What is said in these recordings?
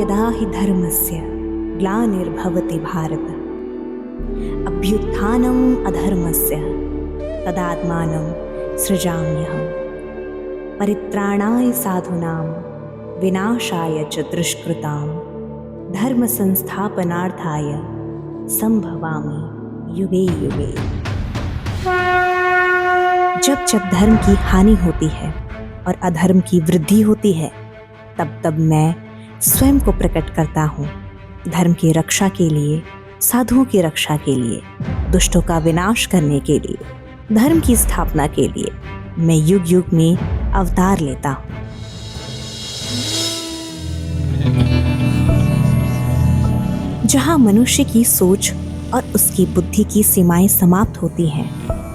यदा हि धर्मस्य ग्लानिर्भवति भारत अभ्युत्थानम् अधर्मस्य तदात्मानं सृजाम्यहम् परित्राणाय साधूनां विनाशाय च दुष्कृतां धर्म संस्थापनार्थाय संभवामि युगे युगे। जब जब धर्म की हानि होती है और अधर्म की वृद्धि होती है, तब तब मैं स्वयं को प्रकट करता हूँ, धर्म की रक्षा के लिए, साधुओं की रक्षा के लिए, दुष्टों का विनाश करने के लिए, धर्म की स्थापना के लिए मैं युग युग में अवतार लेता हूँ। जहाँ मनुष्य की सोच और उसकी बुद्धि की सीमाएं समाप्त होती हैं,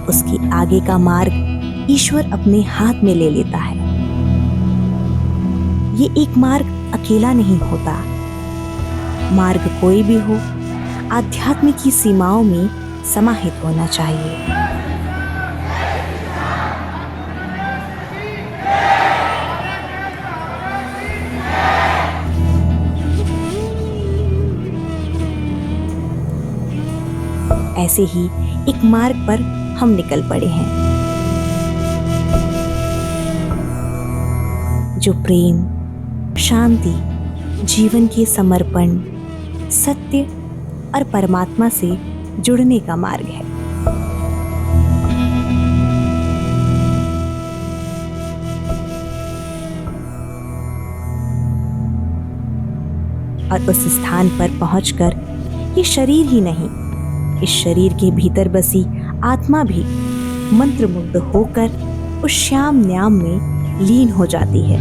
उसकी आगे का मार्ग ईश्वर अपने हाथ में ले लेता है। ये एक मार्ग अकेला नहीं होता। मार्ग कोई भी हो, आध्यात्म की सीमाओं में समाहित होना चाहिए। ऐसे ही एक मार्ग पर हम निकल पड़े हैं, जो प्रेम, शांति, जीवन के समर्पण, सत्य और परमात्मा से जुड़ने का मार्ग है। और उस स्थान पर पहुंचकर ये शरीर ही नहीं, इस शरीर के भीतर बसी आत्मा भी मंत्रमुग्ध होकर उस श्याम न्याम में लीन हो जाती है।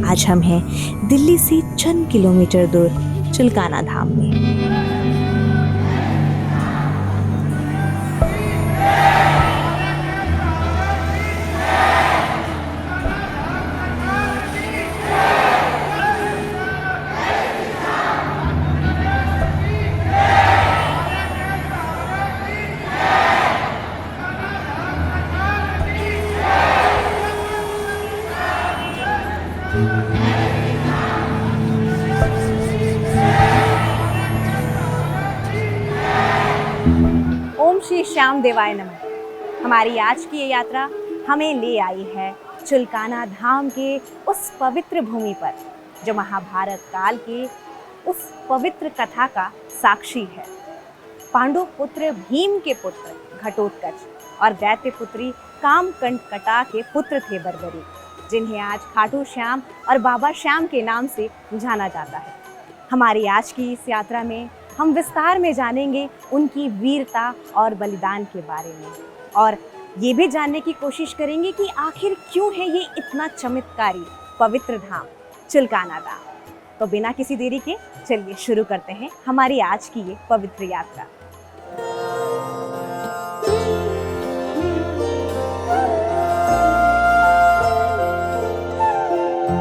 आज हम हैं दिल्ली से चंद किलोमीटर दूर चिल्काना धाम में। ओम श्री श्याम देवाय नमः। हमारी आज की ये यात्रा हमें ले आई है चिल्काना धाम के उस पवित्र भूमि पर, जो महाभारत काल के उस पवित्र कथा का साक्षी है। पांडु पुत्र भीम के पुत्र घटोत्कच और दैत्य पुत्री कामकंटकटा के पुत्र थे बर्बरी, जिन्हें आज खाटू श्याम और बाबा श्याम के नाम से जाना जाता है। हमारी आज की इस यात्रा में हम विस्तार में जानेंगे उनकी वीरता और बलिदान के बारे में, और ये भी जानने की कोशिश करेंगे कि आखिर क्यों है ये इतना चमत्कारी पवित्र धाम चिल्काना धाम। तो बिना किसी देरी के चलिए शुरू करते हैं हमारी आज की ये पवित्र यात्रा।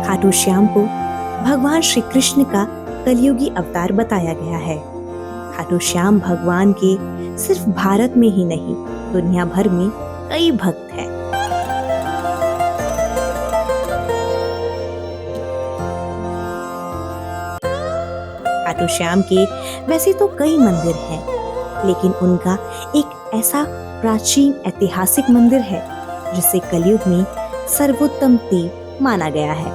खाटू श्याम को भगवान श्री कृष्ण का कलयुगी अवतार बताया गया है। खाटू श्याम भगवान के सिर्फ भारत में ही नहीं, दुनिया भर में कई भक्त हैं। खाटू श्याम के वैसे तो कई मंदिर हैं, लेकिन उनका एक ऐसा प्राचीन ऐतिहासिक मंदिर है जिसे कलयुग में सर्वोत्तम देव माना गया है,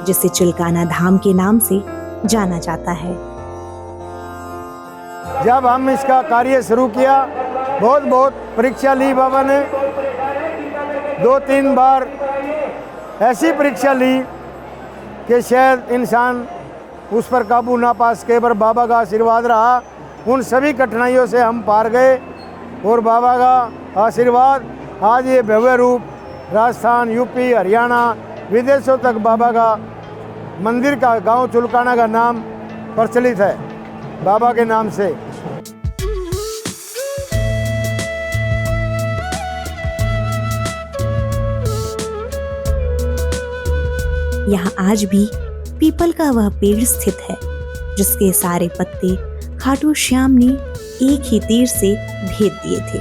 जिसे चिल्काना धाम के नाम से जाना जाता है। जब हम इसका कार्य शुरू किया, बहुत बहुत परीक्षा ली बाबा ने। 2-3 बार ऐसी परीक्षा ली कि शायद इंसान उस पर काबू ना पा सके, पर बाबा का आशीर्वाद रहा। उन सभी कठिनाइयों से हम पार गए, और बाबा का आशीर्वाद आज ये भव्य रूप राजस्थान, यूपी, हरियाणा, विदेशों तक बाबा का मंदिर का, गांव चिल्काना का नाम प्रचलित है बाबा के नाम से। यहाँ आज भी पीपल का वह पेड़ स्थित है, जिसके सारे पत्ते खाटू श्याम ने एक ही तीर से भेद दिए थे।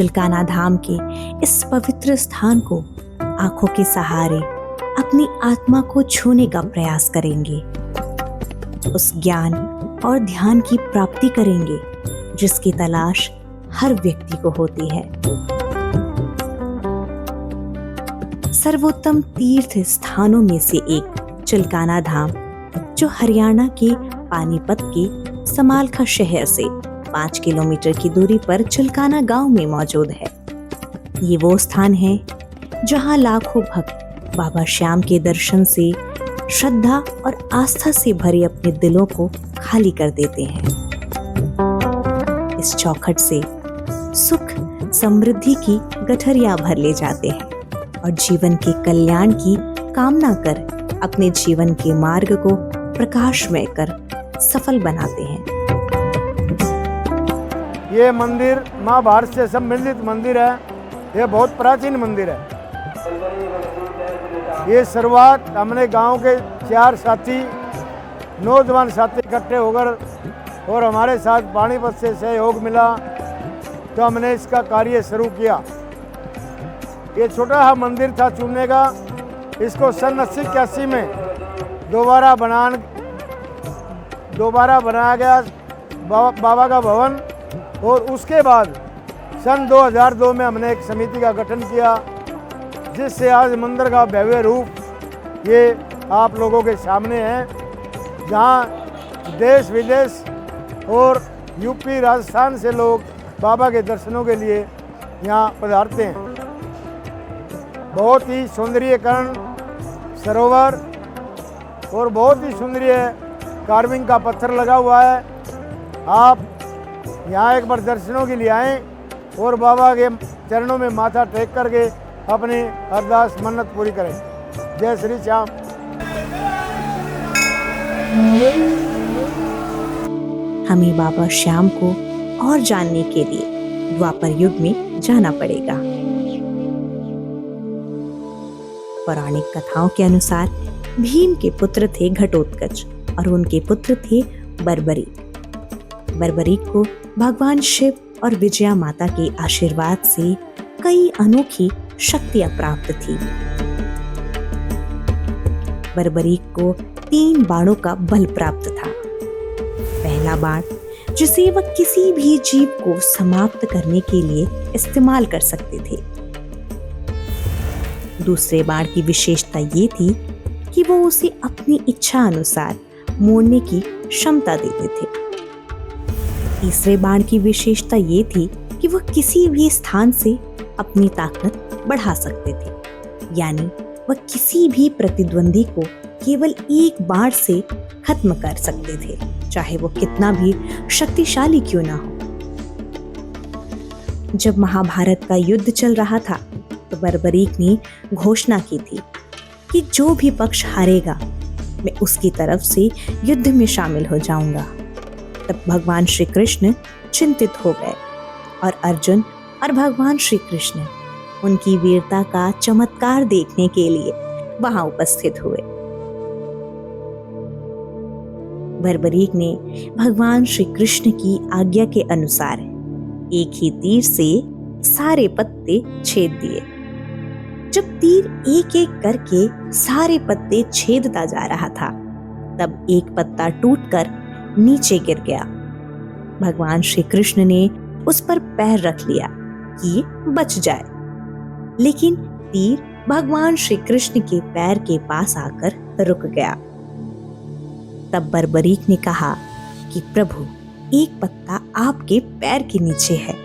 चिल्काना धाम के इस पवित्र स्थान को आंखों के सहारे अपनी आत्मा को छूने का प्रयास करेंगे, उस ज्ञान और ध्यान की प्राप्ति करेंगे जिसकी तलाश हर व्यक्ति को होती है। सर्वोत्तम तीर्थ स्थानों में से एक चिल्काना धाम, जो हरियाणा के पानीपत के समालखा शहर से 5 किलोमीटर की दूरी पर चिल्काना गांव में मौजूद है। ये वो स्थान है जहां लाखों भक्त बाबा श्याम के दर्शन से श्रद्धा और आस्था से भरे अपने दिलों को खाली कर देते हैं। इस चौखट से सुख समृद्धि की गठरियां भर ले जाते हैं और जीवन के कल्याण की कामना कर अपने जीवन के मार्ग को प्रकाशमय कर सफल बनाते हैं। ये मंदिर महाभारत से संबंधित मंदिर है। ये बहुत प्राचीन मंदिर है। ये शुरुआत हमने गांव के 4 साथी, नौजवान साथी इकट्ठे होकर और हमारे साथ पानीपत से सहयोग मिला तो हमने इसका कार्य शुरू किया। ये छोटा सा मंदिर था चूने का। इसको सन 80-81 में दोबारा बनाया गया बाबा का भवन, और उसके बाद सन 2002 में हमने एक समिति का गठन किया, जिससे आज मंदिर का भव्य रूप ये आप लोगों के सामने है, जहाँ देश विदेश और यूपी राजस्थान से लोग बाबा के दर्शनों के लिए यहाँ पधारते हैं। बहुत ही सौंदर्यीकरण सरोवर और बहुत ही सुंदर कार्विंग का पत्थर लगा हुआ है। आप यहाँ एक बार दर्शनों के लिए आएँ और बाबा के चरणों में माथा टेक करके अपनी अरदास मन्नत पूरी करें। जय श्री श्याम। हमें बाबा श्याम को और जानने के लिए द्वापर युग में जाना पड़ेगा। पौराणिक कथाओं के अनुसार भीम के पुत्र थे घटोत्कच और उनके पुत्र थे बर्बरीक। बर्बरीक को भगवान शिव और विजया माता के आशीर्वाद से कई अनोखी शक्तियां प्राप्त थी। बर्बरीक को 3 बाणों का बल प्राप्त था। पहला बाण, जिसे वह किसी भी जीव को समाप्त करने के लिए इस्तेमाल कर सकते थे। दूसरे बाण की विशेषता ये थी कि वो उसे अपनी इच्छा अनुसार मोड़ने की क्षमता देते थे। तीसरे बाण की विशेषता ये थी कि वह किसी भी स्थान से अपनी ताकत बढ़ा सकते थे, यानी वह किसी भी प्रतिद्वंदी को केवल एक बाण से खत्म कर सकते थे, चाहे वो कितना भी शक्तिशाली क्यों ना हो। जब महाभारत का युद्ध चल रहा था तो बर्बरीक ने घोषणा की थी कि जो भी पक्ष हारेगा मैं उसकी तरफ से युद्ध में शामिल हो जाऊंगा। तब भगवान श्री कृष्ण चिंतित हो गए और अर्जुन और भगवान श्री कृष्ण उनकी वीरता का चमत्कार देखने के लिए वहां उपस्थित हुए। बर्बरीक ने भगवान श्री कृष्ण की आज्ञा के अनुसार एक ही तीर से सारे पत्ते छेद दिए। जब तीर एक एक करके सारे पत्ते छेदता जा रहा था, तब एक पत्ता टूटकर नीचे गिर गया। भगवान श्री कृष्ण ने उस पर पैर रख लिया कि बच जाए, लेकिन तीर भगवान श्री कृष्ण के पैर के पास आकर रुक गया। तब बर्बरीक ने कहा कि प्रभु, एक पत्ता आपके पैर के नीचे है।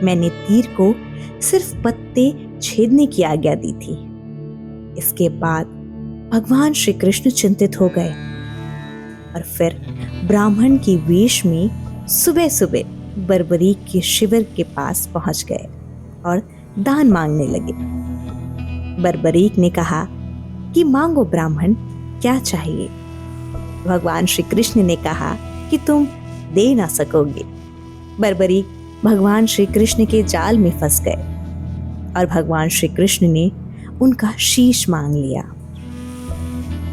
मैंने तीर को सिर्फ पत्ते छेदने की आज्ञा दी थी। इसके बाद भगवान श्री कृष्ण चिंतित हो गए और फिर ब्राह्मण की वेश में सुबह सुबह बर्बरीक के शिविर के पास पहुंच गए और दान मांगने लगे। बर्बरीक ने कहा कि मांगो ब्राह्मण, क्या चाहिए? भगवान श्री कृष्ण ने कहा कि तुम दे ना सकोगे। बर्बरीक भगवान श्री कृष्ण के जाल में फंस गए और भगवान श्री कृष्ण ने उनका शीश मांग लिया।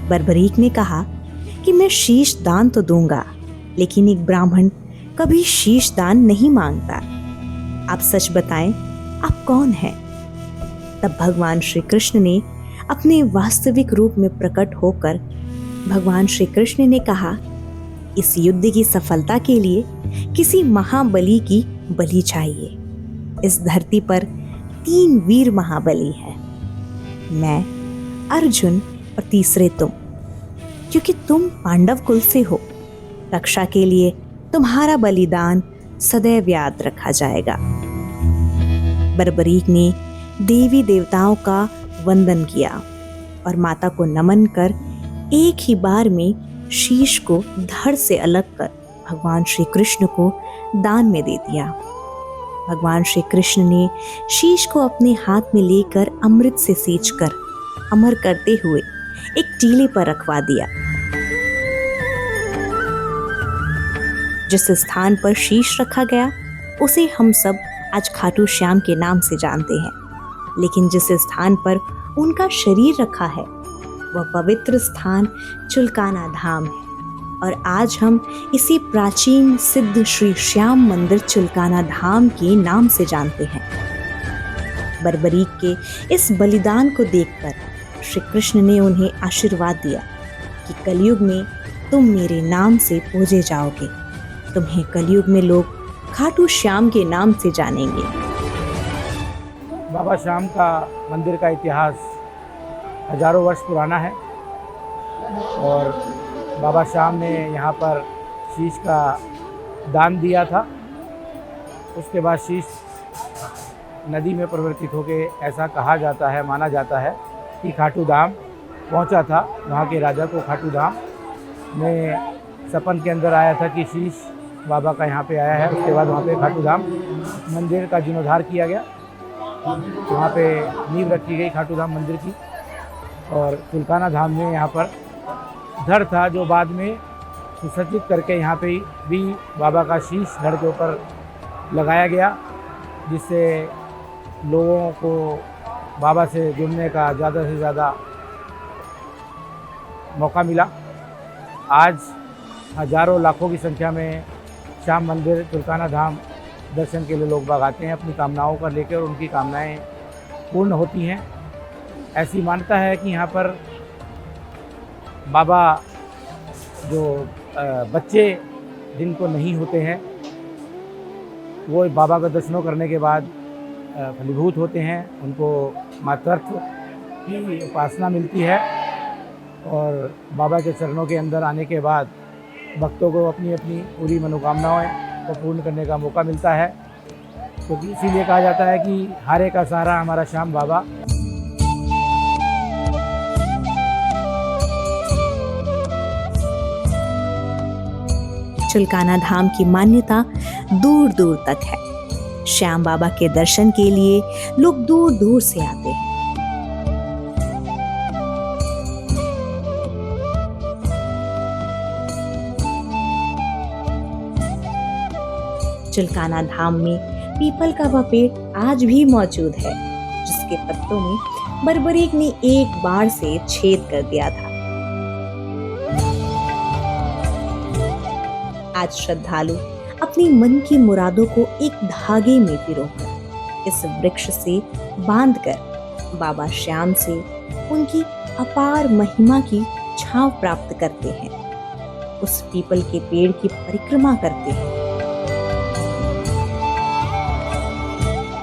बर्बरीक ने कहा कि मैं शीश दान तो दूंगा, लेकिन एक ब्राह्मण कभी शीश दान नहीं मांगता। आप सच बताएं आप कौन हैं? तब भगवान श्री कृष्ण ने अपने वास्तविक रूप में प्रकट होकर भगवान श्री कृष्ण ने कहा, इस युद्ध की सफलता के लिए किसी महाबली की बलि चाहिए। इस धरती पर 3 वीर महाबली हैं, मैं, अर्जुन और तीसरे तुम। क्योंकि तुम पांडव कुल से हो, रक्षा के लिए तुम्हारा बलिदान सदैव याद रखा जाएगा। बर्बरीक ने देवी देवताओं का वंदन किया और माता को नमन कर एक ही बार में शीश को धड़ से अलग कर भगवान श्री कृष्ण को दान में दे दिया। भगवान श्री कृष्ण ने शीश को अपने हाथ में लेकर अमृत से सींचकर अमर करते हुए एक टीले पर रखवा दिया। जिस स्थान पर शीश रखा गया उसे हम सब आज खाटू श्याम के नाम से जानते हैं, लेकिन जिस स्थान पर उनका शरीर रखा है वह पवित्र स्थान चुलकाना धाम है और आज हम इसी प्राचीन सिद्ध श्री श्याम मंदिर चुलकाना धाम के नाम से जानते हैं। बर्बरीक के इस बलिदान को देखकर श्री कृष्ण ने उन्हें आशीर्वाद दिया कि कलयुग में तुम मेरे नाम से पूजे जाओगे, तुम्हें कलयुग में लोग खाटू श्याम के नाम से जानेंगे। बाबा श्याम का मंदिर का इतिहास हजारों वर्ष पुराना है और बाबा श्याम ने यहाँ पर शीश का दान दिया था। उसके बाद शीश नदी में परिवर्तित होकर ऐसा कहा जाता है, माना जाता है कि खाटू धाम पहुँचा था। वहाँ के राजा को खाटू धाम में सपन के अंदर आया था कि शीश बाबा का यहाँ पे आया है। उसके बाद वहाँ पे खाटू धाम मंदिर का जीर्णोद्धार किया गया, वहाँ पे नींव रखी गई खाटू धाम मंदिर की। और चुलकाना धाम में यहाँ पर धड़ था जो बाद में सुसज्जित करके यहाँ पे भी बाबा का शीश धड़ के ऊपर लगाया गया, जिससे लोगों को बाबा से जुड़ने का ज़्यादा से ज़्यादा मौका मिला। आज हजारों लाखों की संख्या में श्याम मंदिर चुलकाना धाम दर्शन के लिए लोग बाग आते हैं अपनी कामनाओं को लेकर और उनकी कामनाएं पूर्ण होती हैं। ऐसी मान्यता है कि यहाँ पर बाबा जो बच्चे जिनको नहीं होते हैं वो बाबा का दर्शनों करने के बाद फलीभूत होते हैं, उनको मातृत्व की उपासना मिलती है और बाबा के चरणों के अंदर आने के बाद भक्तों को अपनी अपनी पूरी मनोकामनाएं को पूर्ण करने का मौका मिलता है। तो इसीलिए कहा जाता है कि हारे का सहारा हमारा श्याम बाबा। चुलकाना धाम की मान्यता दूर दूर तक है। श्याम बाबा के दर्शन के लिए लोग दूर दूर से आते हैं। चुलकाना धाम में पीपल का वह पेड़ आज भी मौजूद है जिसके पत्तों में बर्बरीक ने एक बार से छेद कर दिया था। आज श्रद्धालु अपनी मन की मुरादों को एक धागे में पिरोकर इस वृक्ष से बांधकर बाबा श्याम से उनकी अपार महिमा की छांव प्राप्त करते हैं। उस पीपल के पेड़ की परिक्रमा करते हैं।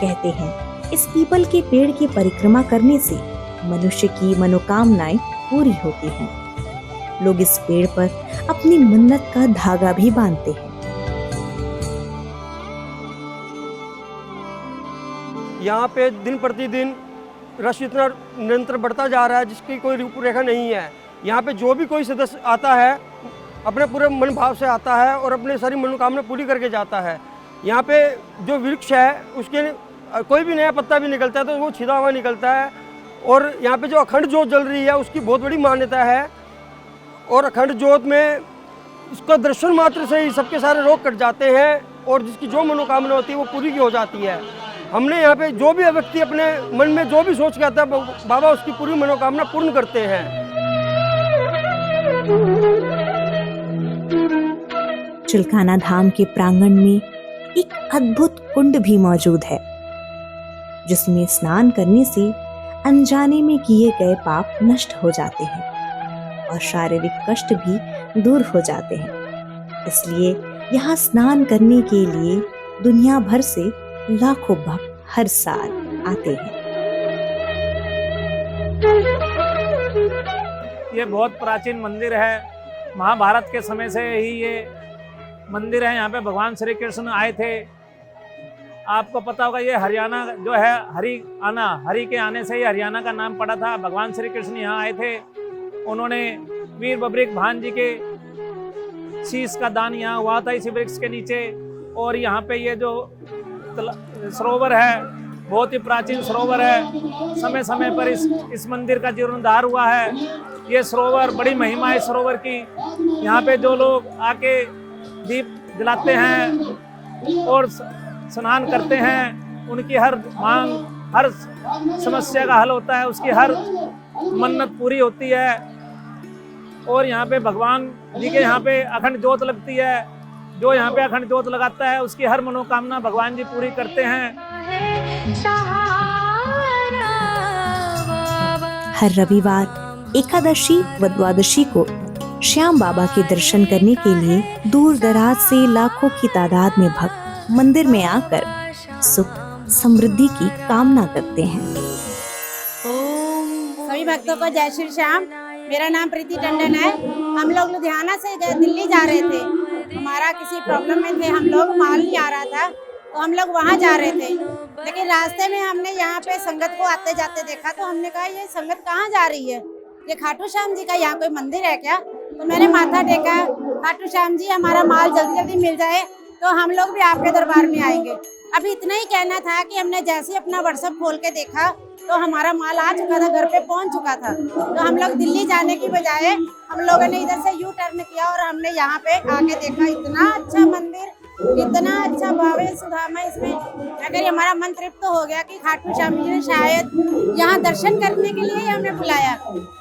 कहते हैं इस पीपल के पेड़ की परिक्रमा करने से मनुष्य की मनोकामनाएं पूरी होती हैं। लोग इस पेड़ पर अपनी मन्नत का धागा भी बांधते हैं। यहाँ पे दिन प्रतिदिन रश इतना निरंतर बढ़ता जा रहा है जिसकी कोई रूपरेखा नहीं है। यहाँ पे जो भी कोई सदस्य आता है अपने पूरे मन भाव से आता है और अपने सारी मनोकामना पूरी करके जाता है। यहाँ पे जो वृक्ष है उसके कोई भी नया पत्ता भी निकलता है तो वो छिदा हुआ निकलता है और यहाँ पे जो अखंड ज्योत जल रही है उसकी बहुत बड़ी मान्यता है और अखंड ज्योत में उसका दर्शन मात्र से ही सबके सारे रोग कट जाते हैं और जिसकी जो मनोकामना होती है वो पूरी की हो जाती है। हमने यहाँ पे जो भी व्यक्ति अपने मन में जो भी सोच के आता है बाबा उसकी पूरी मनोकामना पूर्ण करते हैं। चुलकाना धाम के प्रांगण में एक अद्भुत कुंड भी मौजूद है। जिसमें स्नान करने से अनजाने में किए गए पाप नष्ट हो जाते हैं और शारीरिक कष्ट भी दूर हो जाते हैं। इसलिए यहाँ स्नान करने के लिए दुनिया भर से लाखों भक्त हर साल आते हैं। ये बहुत प्राचीन मंदिर है। महाभारत के समय से ही ये मंदिर है। यहाँ पे भगवान श्री कृष्ण आए थे। आपको पता होगा ये हरियाणा जो है हरि के आने से ही हरियाणा का नाम पड़ा था। भगवान श्री कृष्ण यहाँ आए थे। उन्होंने वीर बब्रिक भान जी के शीश का दान यहाँ हुआ था इसी वृक्ष के नीचे। और यहाँ पे ये जो सरोवर है बहुत ही प्राचीन सरोवर है। समय समय पर इस मंदिर का जीर्णोद्धार हुआ है। ये सरोवर बड़ी महिमा है सरोवर की। यहाँ पे जो लोग आके दीप जलाते हैं और स्नान करते हैं उनकी हर मांग हर समस्या का हल होता है, उसकी हर मन्नत पूरी होती है। और यहाँ पे भगवान जी के यहाँ पे अखंड ज्योत लगती है। जो यहाँ पे अखंड ज्योत लगाता है उसकी हर मनोकामना भगवान जी पूरी करते हैं। हर रविवार एकादशी व द्वादशी को श्याम बाबा के दर्शन करने के लिए दूर दराज से लाखों की तादाद में भक्त मंदिर में आकर सुख समृद्धि की कामना करते हैं। सभी भक्तों को जय श्री श्याम। मेरा नाम प्रीति टंडन है। हम लोग लुधियाना से दिल्ली जा रहे थे। हमारा किसी प्रॉब्लम में थे हम लोग, माल नहीं आ रहा था तो हम लोग वहाँ जा रहे थे। लेकिन रास्ते में हमने यहाँ पे संगत को आते जाते देखा तो हमने कहा ये संगत कहाँ जा रही है, ये खाटू श्याम जी का यहाँ कोई मंदिर है क्या? तो मैंने माथा टेका, खाटू श्याम जी हमारा माल जल्दी जल्दी मिल जाए तो हम लोग भी आपके दरबार में आएंगे। अभी इतना ही कहना था कि हमने जैसे अपना व्हाट्सएप खोल के देखा तो हमारा माल आ चुका था, घर पे पहुंच चुका था। तो हम लोग दिल्ली जाने की बजाय हम लोगों ने इधर से यू टर्न किया और हमने यहाँ पे आके देखा इतना अच्छा मंदिर, इतना अच्छा भव्य सुधामा। इसमें अगर हमारा मन तृप्त हो गया कि खाटू श्याम जी ने शायद यहाँ दर्शन करने के लिए ही हमें बुलाया।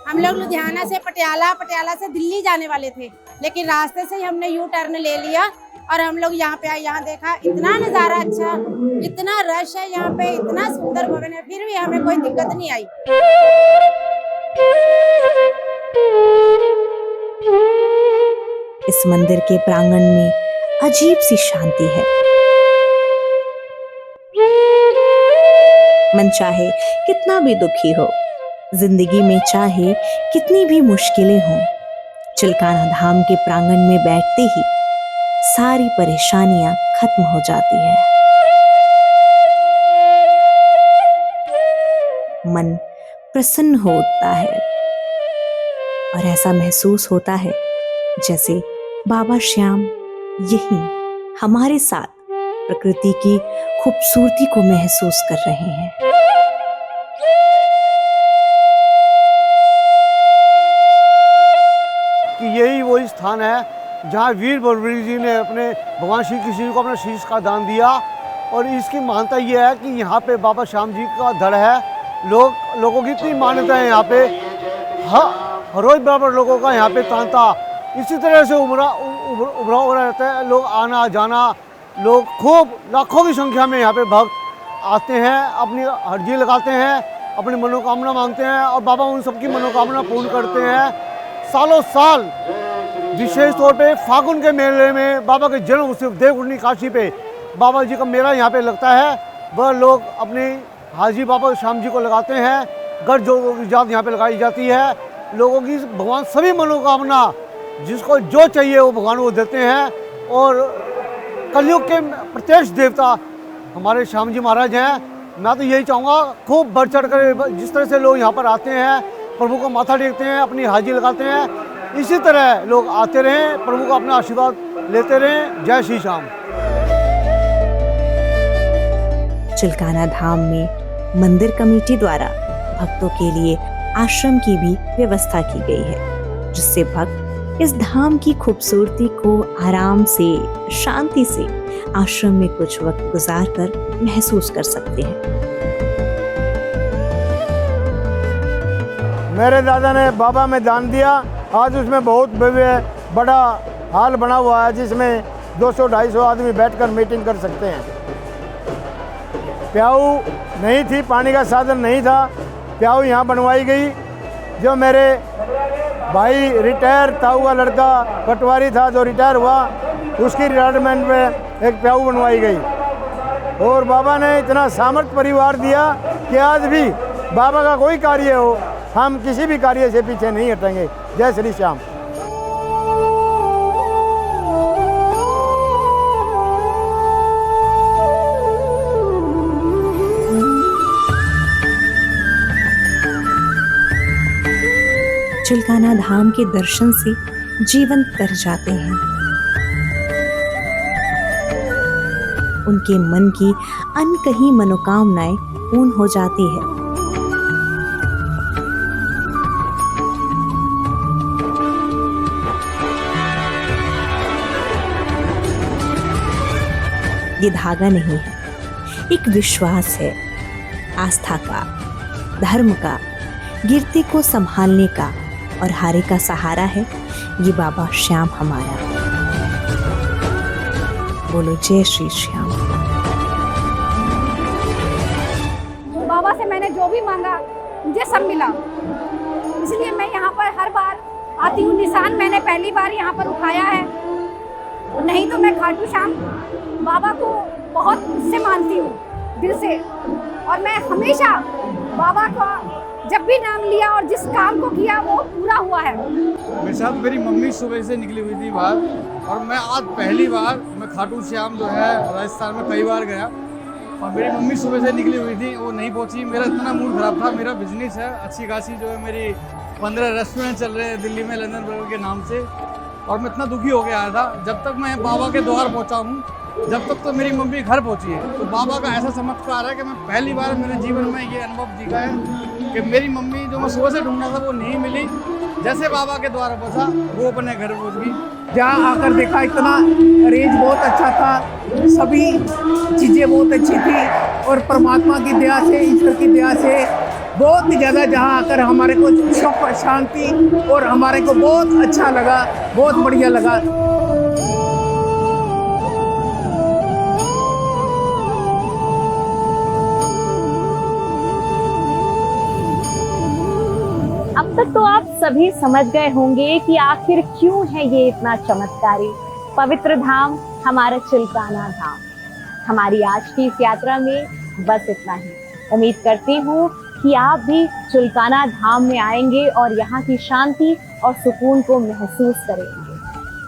हम लोग लुधियाना से पटियाला से दिल्ली जाने वाले थे, लेकिन रास्ते से ही हमने यू टर्न ले लिया और हम लोग यहाँ पे आए। यहाँ देखा इतना नज़ारा अच्छा, इतना रश है यहाँ पे, इतना सुंदर भवन है, फिर भी हमें कोई दिक्कत नहीं आई। इस मंदिर के प्रांगण में अजीब सी शांति है। मन चाहे कितना भी दुखी हो, जिंदगी में चाहे कितनी भी मुश्किलें हों, चिलकाना धाम के प्रांगण में बैठते ही सारी परेशानियां खत्म हो जाती है। मन प्रसन्न हो उठता है और ऐसा महसूस होता है जैसे बाबा श्याम यहीं हमारे साथ प्रकृति की खूबसूरती को महसूस कर रहे हैं। कि यही वही स्थान है जहाँ वीर बब्रिक जी ने अपने भगवान श्री कृष्ण जी को अपना शीश का दान दिया। और इसकी मान्यता ये है कि यहाँ पे बाबा श्याम जी का धड़ है। लोगों की इतनी मान्यता है यहाँ पे, हर रोज बराबर लोगों का यहाँ पे तांता इसी तरह से उभरा हो रहता है। लोग आना जाना, लोग खूब लाखों की संख्या में यहाँ पे भक्त आते हैं, अपनी अर्जी लगाते हैं, अपनी मनोकामना मांगते हैं और बाबा उन सबकी मनोकामना पूर्ण करते हैं। सालों साल विशेष तौर पे फागुन के मेले में बाबा के जन्म उत्सव देवकुंडनी काशी पे बाबा जी का मेला यहाँ पे लगता है। वह लोग अपनी हाजी बाबा श्याम जी को लगाते हैं। गढ़ जोगों की जात यहाँ पे लगाई जाती है। लोगों की भगवान सभी मनोकामना जिसको जो चाहिए वो भगवान वो देते हैं। और कलयुग के प्रत्यक्ष देवता हमारे श्याम जी महाराज हैं। मैं तो यही चाहूँगा खूब बढ़ चढ़ कर जिस तरह से लोग यहाँ पर आते हैं, प्रभु को माथा टेकते हैं, अपनी हाजिरी लगाते हैं, इसी तरह लोग आते रहें, प्रभु का अपना आशीर्वाद लेते रहें। जय श्री श्याम। चिलकाना धाम में मंदिर कमेटी द्वारा भक्तों के लिए आश्रम की भी व्यवस्था की गई है, जिससे भक्त इस धाम की खूबसूरती को आराम से शांति से आश्रम में कुछ वक्त गुजारकर महसूस कर सकते हैं। मेरे दादा ने बाबा में दान दिया। आज उसमें बहुत भव्य बड़ा हॉल बना हुआ है जिसमें 200-250 आदमी बैठकर मीटिंग कर सकते हैं। प्याऊ नहीं थी, पानी का साधन नहीं था, प्याऊ यहाँ बनवाई गई। जो मेरे भाई रिटायर ताऊ का लड़का पटवारी था जो रिटायर हुआ, उसकी रिटायरमेंट में एक प्याऊ बनवाई गई। और बाबा ने इतना सामर्थ्य परिवार दिया कि आज भी बाबा का कोई कार्य हो, हम किसी भी कार्य से पीछे नहीं हटेंगे। जय श्री श्याम। चुलकाना धाम के दर्शन से जीवन तर जाते हैं। उनके मन की अनकही मनोकामनाएं पूर्ण हो जाती है। ये धागा नहीं है, एक विश्वास है, आस्था का, धर्म का, गिरते को संभालने का और हारे का सहारा है ये बाबा श्याम हमारा। बोलो जय श्री श्याम। बाबा से मैंने जो भी मांगा मुझे सब मिला, इसलिए मैं यहाँ पर हर बार आती हूँ। निशान मैंने पहली बार यहाँ पर उठाया है, नहीं तो मैं खाटू श्याम बाबा को बहुत से मानती हूँ दिल से। और मैं हमेशा बाबा का जब भी नाम लिया और जिस काम को किया वो पूरा हुआ है। मेरे साथ मेरी मम्मी सुबह से निकली हुई थी बाहर, और मैं आज पहली बार मैं खाटू श्याम जो है राजस्थान में कई बार गया, और मेरी मम्मी सुबह से निकली हुई थी, वो नहीं पहुंची। मेरा इतना मूड खराब था। मेरा बिजनेस है अच्छी खासी जो है, मेरी 15 रेस्टोरेंट चल रहे हैं दिल्ली में लंदन बर्गर के नाम से, और मैं इतना दुखी हो गया था। जब तक मैं बाबा के द्वार पहुँचा हूँ, जब तक तो मेरी मम्मी घर पहुँची है। तो बाबा का ऐसा चमत्कार है कि मैं पहली बार मेरे जीवन में ये अनुभव जीता है कि मेरी मम्मी जो मैं सुबह से ढूंढना था वो नहीं मिली। जैसे बाबा के द्वार पहुँचा वो अपने घर पहुँच गई। जहाँ आकर देखा इतना अरेंज बहुत अच्छा था, सभी चीज़ें बहुत अच्छी थी, और परमात्मा की दया से, ईश्वर की दया से बहुत ही ज़्यादा जहाँ आकर हमारे को सुख शांति और हमारे को बहुत अच्छा लगा, बहुत बढ़िया लगा। अब तक तो आप सभी समझ गए होंगे कि आखिर क्यों है ये इतना चमत्कारी पवित्र धाम हमारा चिल्काना धाम। हमारी आज की इस यात्रा में बस इतना ही। उम्मीद करती हूँ कि आप भी चिल्काना धाम में आएंगे और यहाँ की शांति और सुकून को महसूस करेंगे।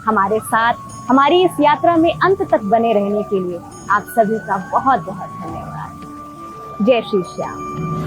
हमारे साथ हमारी इस यात्रा में अंत तक बने रहने के लिए आप सभी का बहुत बहुत धन्यवाद। जय श्री श्याम।